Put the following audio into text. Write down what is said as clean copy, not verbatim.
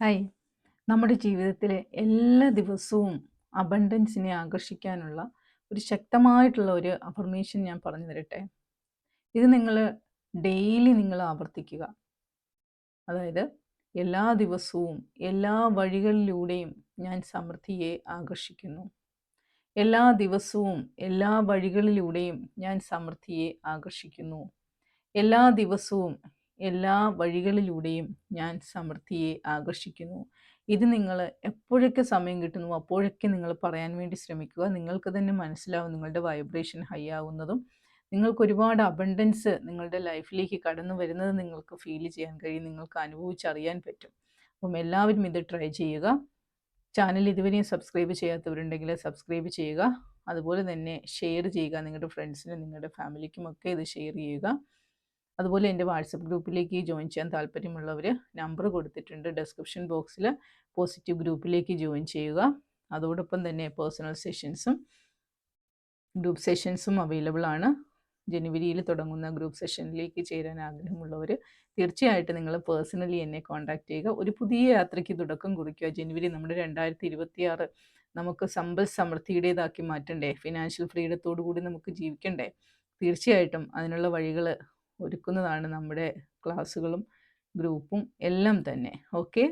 Hi. നമ്മുടെ ജീവിതത്തിലെ എല്ലാ ദിവസവും അബണ്ടൻസിനെ ആകർഷിക്കാനുള്ള ഒരു ശക്തമായിട്ടുള്ള ഒരു അഫർമേഷൻ ഞാൻ പറഞ്ഞു തരട്ടെ. ഇത് നിങ്ങൾ ഡെയിലി നിങ്ങൾ ആവർത്തിക്കുക. അതായത് എല്ലാ ദിവസവും എല്ലാ വഴികളിലൂടെയും ഞാൻ സമൃദ്ധിയെ ആകർഷിക്കുന്നു. എല്ലാ ദിവസവും എല്ലാ വഴികളിലൂടെയും ഞാൻ സമൃദ്ധിയെ ആകർഷിക്കുന്നു. എല്ലാ ദിവസവും എല്ലാ വഴികളിലൂടെയും ഞാൻ സമൃദ്ധിയെ ആകർഷിക്കുന്നു. ഇത് നിങ്ങൾ എപ്പോഴൊക്കെ സമയം കിട്ടുന്നുവോ അപ്പോഴൊക്കെ നിങ്ങൾ പറയാൻ വേണ്ടി ശ്രമിക്കുക. നിങ്ങൾക്ക് തന്നെ മനസ്സിലാവും നിങ്ങളുടെ വൈബ്രേഷൻ ഹൈ ആവുന്നതും നിങ്ങൾക്ക് ഒരുപാട് അബണ്ടൻസ് നിങ്ങളുടെ ലൈഫിലേക്ക് കടന്നു വരുന്നത് നിങ്ങൾക്ക് ഫീൽ ചെയ്യാൻ കഴിയും. നിങ്ങൾക്ക് അനുഭവിച്ചറിയാൻ പറ്റും. അപ്പം എല്ലാവരും ഇത് ട്രൈ ചെയ്യുക. ചാനൽ ഇതുവരെയും സബ്സ്ക്രൈബ് ചെയ്യാത്തവരുണ്ടെങ്കിൽ സബ്സ്ക്രൈബ് ചെയ്യുക. അതുപോലെ തന്നെ ഷെയർ ചെയ്യുക. നിങ്ങളുടെ ഫ്രണ്ട്സിനും നിങ്ങളുടെ ഫാമിലിക്കുമൊക്കെ ഇത് ഷെയർ ചെയ്യുക. അതുപോലെ എൻ്റെ വാട്സപ്പ് ഗ്രൂപ്പിലേക്ക് ജോയിൻ ചെയ്യാൻ താല്പര്യമുള്ളവർ നമ്പർ കൊടുത്തിട്ടുണ്ട് ഡിസ്ക്രിപ്ഷൻ ബോക്സിൽ. പോസിറ്റീവ് ഗ്രൂപ്പിലേക്ക് ജോയിൻ ചെയ്യുക. അതോടൊപ്പം തന്നെ പേഴ്സണൽ സെഷൻസും ഗ്രൂപ്പ് സെഷൻസും അവൈലബിൾ ആണ്. ജനുവരിയിൽ തുടങ്ങുന്ന ഗ്രൂപ്പ് സെഷനിലേക്ക് ചേരാൻ ആഗ്രഹമുള്ളവർ തീർച്ചയായിട്ടും നിങ്ങൾ പേഴ്സണലി എന്നെ കോൺടാക്റ്റ് ചെയ്യുക. ഒരു പുതിയ യാത്രയ്ക്ക് തുടക്കം കുറിക്കുക. ജനുവരി നമ്മുടെ 2026 നമുക്ക് സമ്പൽ സമൃദ്ധിയുടേതാക്കി മാറ്റണ്ടേ? ഫിനാൻഷ്യൽ ഫ്രീഡത്തോടു കൂടി നമുക്ക് ജീവിക്കണ്ടേ? തീർച്ചയായിട്ടും അതിനുള്ള വഴികൾ ഒരുക്കുന്നതാണ് നമ്മുടെ ക്ലാസ്സുകളും ഗ്രൂപ്പും എല്ലാം തന്നെ. ഓക്കെ,